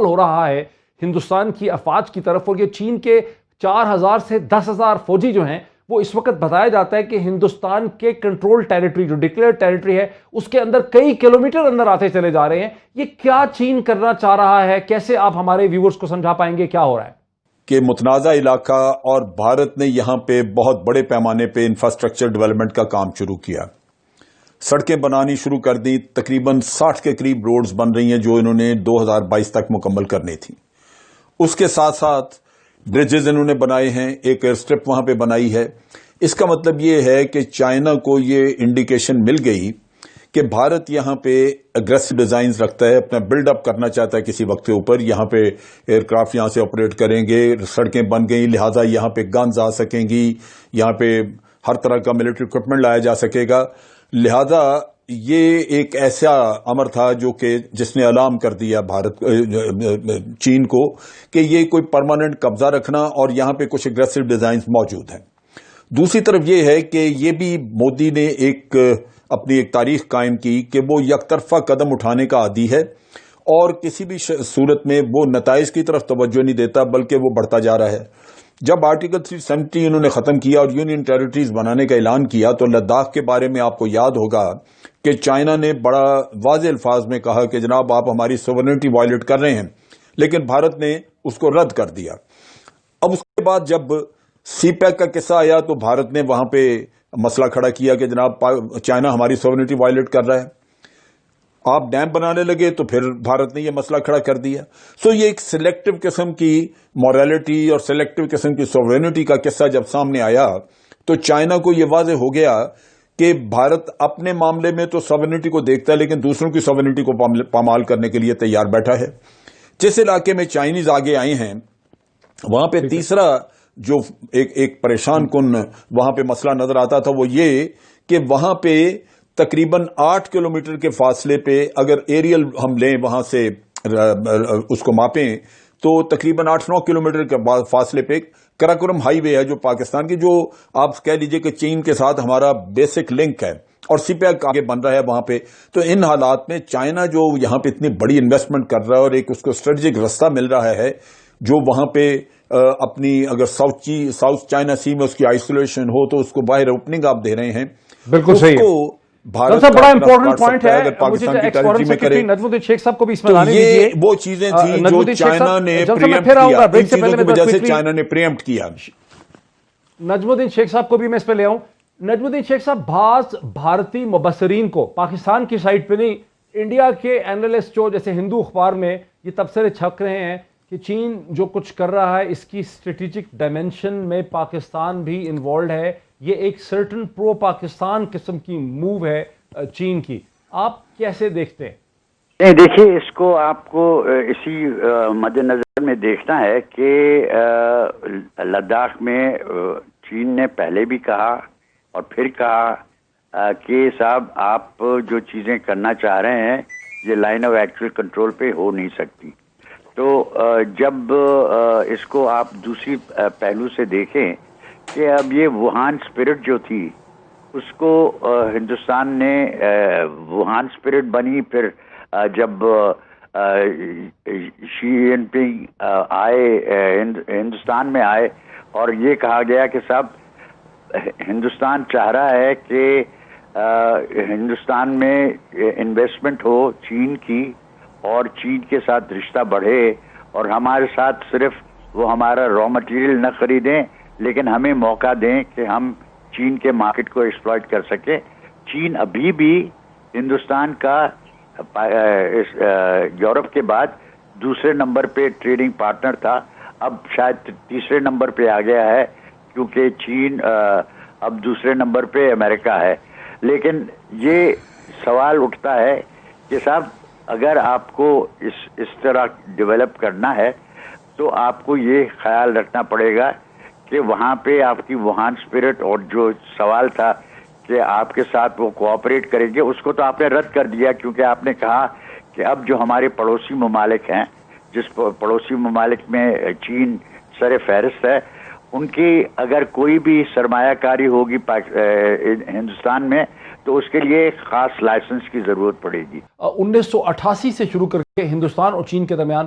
ہو رہا ہے ہندوستان کی افواج کی طرف، اور یہ چین کے 4,000 سے 10,000 فوجی جو ہیں وہ اس وقت بتایا جاتا ہے کہ ہندوستان کے کنٹرول ٹیریٹری جو ڈکلیئر ٹیریٹری ہے اس کے اندر کئی کلومیٹر اندر آتے چلے جا رہے ہیں. یہ کیا چین کرنا چاہ رہا ہے؟ کیسے آپ ہمارے ویورز کو سمجھا پائیں گے کیا ہو رہا ہے؟ کہ متنازع علاقہ اور بھارت نے یہاں پہ بہت بڑے پیمانے پہ انفراسٹرکچر ڈیولپمنٹ کا کام شروع کیا، سڑکیں بنانی شروع کر دی، تقریباً 60 کے قریب روڈز بن رہی ہیں جو انہوں نے 2022 تک مکمل کرنی تھی. اس کے ساتھ ساتھ برجز انہوں نے بنائے ہیں، ایک ایئر اسٹرپ وہاں پہ بنائی ہے. اس کا مطلب یہ ہے کہ چائنا کو یہ انڈیکیشن مل گئی کہ بھارت یہاں پہ اگریسو ڈیزائنز رکھتا ہے، اپنا بلڈ اپ کرنا چاہتا ہے کسی وقت کے اوپر. یہاں پہ ایئر کرافٹ یہاں سے آپریٹ کریں گے، سڑکیں بن گئی لہٰذا یہاں پہ گنز آ سکیں گی، یہاں پہ ہر طرح کا ملٹری اکوپمنٹ لایا جا سکے گا. لہذا یہ ایک ایسا امر تھا جو کہ جس نے الارم کر دیا چین کو کہ یہ کوئی پرماننٹ قبضہ رکھنا اور یہاں پہ کچھ اگریسو ڈیزائنز موجود ہیں. دوسری طرف یہ ہے کہ یہ بھی مودی نے اپنی ایک تاریخ قائم کی کہ وہ یک طرفہ قدم اٹھانے کا عادی ہے اور کسی بھی صورت میں وہ نتائج کی طرف توجہ نہیں دیتا بلکہ وہ بڑھتا جا رہا ہے. جب آرٹیکل 370 انہوں نے ختم کیا اور یونین ٹیریٹریز بنانے کا اعلان کیا تو لداخ کے بارے میں آپ کو یاد ہوگا کہ چائنا نے بڑا واضح الفاظ میں کہا کہ جناب آپ ہماری سوورنٹی وائلیٹ کر رہے ہیں، لیکن بھارت نے اس کو رد کر دیا. اب اس کے بعد جب سی پیک کا قصہ آیا تو بھارت نے وہاں پہ مسئلہ کھڑا کیا کہ جناب چائنا ہماری سوورنٹی وائلیٹ کر رہا ہے. آپ ڈیم بنانے لگے تو پھر بھارت نے یہ مسئلہ کھڑا کر دیا. سو یہ ایک سلیکٹو قسم کی مورالٹی اور سلیکٹو قسم کی سوورنٹی کا قصہ جب سامنے آیا تو چائنا کو یہ واضح ہو گیا کہ بھارت اپنے معاملے میں تو سوورنٹی کو دیکھتا ہے لیکن دوسروں کی سوورنٹی کو پامال کرنے کے لیے تیار بیٹھا ہے. جس علاقے میں چائنیز آگے آئے ہیں وہاں پہ تیسرا جو ایک پریشان کن وہاں پہ مسئلہ نظر آتا تھا وہ یہ کہ وہاں پہ تقریباً 8 کلومیٹر کے فاصلے پہ اگر ایریل ہم لیں وہاں سے اس کو ماپیں تو تقریباً 8-9 کلومیٹر کے فاصلے پہ کراکورم ہائی وے ہے جو پاکستان کی، جو آپ کہہ لیجئے کہ چین کے ساتھ ہمارا بیسک لنک ہے اور سی پیک آگے بن رہا ہے وہاں پہ. تو ان حالات میں چائنا جو یہاں پہ اتنی بڑی انویسٹمنٹ کر رہا ہے اور ایک اس کو اسٹریٹجک رستہ مل رہا ہے جو وہاں پہ اپنی اگر ساؤتھ چائنا سی میں اس کی آئسولیشن ہو تو اس کو باہر اوپننگ آپ دے رہے ہیں. بالکل صحیح ہے. بھارت کا بڑا امپورٹنٹ پوائنٹ ہے اگر پاکستان کی ٹیریٹری میں کرے نجم الدین شیخ صاحب کو بھی اس میں لانے دیجیے. یہ وہ چیزیں تھیں جو چائنا نے پریمپٹ کیا، ان چیزوں کی وجہ سے چائنا نے پریمپٹ کیا. نجم الدین شیخ صاحب کو بھی میں اس پہ لے آؤں. نجم الدین شیخ صاحب، بعض بھارتی مبصرین کو پاکستان کی سائٹ پہ نہیں انڈیا کے اینالسٹ جو جیسے ہندو اخبار میں یہ تبصرے چھپ رہے ہیں کہ چین جو کچھ کر رہا ہے اس کی اسٹریٹجک ڈائمینشن میں پاکستان بھی انوالوڈ ہے، یہ ایک سرٹن پرو پاکستان قسم کی موو ہے چین کی. آپ کیسے دیکھتے ہیں؟ نہیں دیکھیے، اس کو آپ کو اسی مد نظر میں دیکھنا ہے کہ لداخ میں چین نے پہلے بھی کہا اور پھر کہا کہ صاحب آپ جو چیزیں کرنا چاہ رہے ہیں یہ لائن آف ایکچوئل کنٹرول پہ ہو نہیں سکتی. تو جب اس کو آپ دوسری پہلو سے دیکھیں کہ اب یہ ووہان اسپرٹ جو تھی اس کو ہندوستان نے ووہان اسپرٹ بنی، پھر جب شی جن پنگ آئے ہندوستان میں آئے اور یہ کہا گیا کہ صاحب ہندوستان چاہ رہا ہے کہ ہندوستان میں انویسٹمنٹ ہو چین کی اور چین کے ساتھ رشتہ بڑھے اور ہمارے ساتھ صرف وہ ہمارا را مٹیریل نہ خریدیں لیکن ہمیں موقع دیں کہ ہم چین کے مارکیٹ کو ایکسپلائٹ کر سکیں. چین ابھی بھی ہندوستان کا یورپ کے بعد دوسرے نمبر پہ ٹریڈنگ پارٹنر تھا، اب شاید تیسرے نمبر پہ آ گیا ہے کیونکہ چین اب دوسرے نمبر پہ امریکہ ہے. لیکن یہ سوال اٹھتا ہے کہ صاحب اگر آپ کو اس طرح ڈیولپ کرنا ہے تو آپ کو یہ خیال رکھنا پڑے گا کہ وہاں پہ آپ کی ووہان اسپرٹ اور جو سوال تھا کہ آپ کے ساتھ وہ کوآپریٹ کریں گے اس کو تو آپ نے رد کر دیا کیونکہ آپ نے کہا کہ اب جو ہمارے پڑوسی ممالک ہیں، جس پڑوسی ممالک میں چین سر فہرست ہے، ان کی اگر کوئی بھی سرمایہ کاری ہوگی ہندوستان میں تو اس کے لیے خاص لائسنس کی ضرورت پڑے گی. 1988 سے شروع کر کے ہندوستان اور چین کے درمیان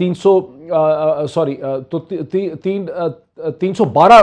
312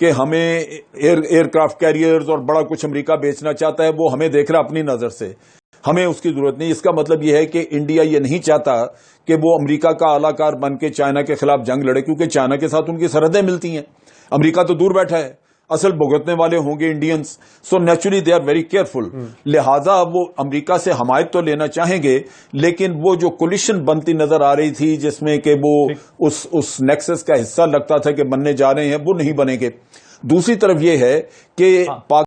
کہ ہمیں ایئر کرافٹ کیریئرز اور بڑا کچھ امریکہ بیچنا چاہتا ہے، وہ ہمیں دیکھ رہا اپنی نظر سے، ہمیں اس کی ضرورت نہیں. اس کا مطلب یہ ہے کہ انڈیا یہ نہیں چاہتا کہ وہ امریکہ کا اعلی کار بن کے چائنا کے خلاف جنگ لڑے، کیونکہ چائنا کے ساتھ ان کی سرحدیں ملتی ہیں. امریکہ تو دور بیٹھا ہے، اصل بھگتنے والے ہوں گے Indians. So naturally they are very careful. لہذا وہ امریکہ سے حمایت تو لینا چاہیں گے، لیکن وہ جو کولیشن بنتی نظر آ رہی تھی جس میں کہ وہ اس نیکسس کا حصہ لگتا تھا کہ بننے جا رہے ہیں، وہ نہیں بنیں گے. دوسری طرف یہ ہے کہ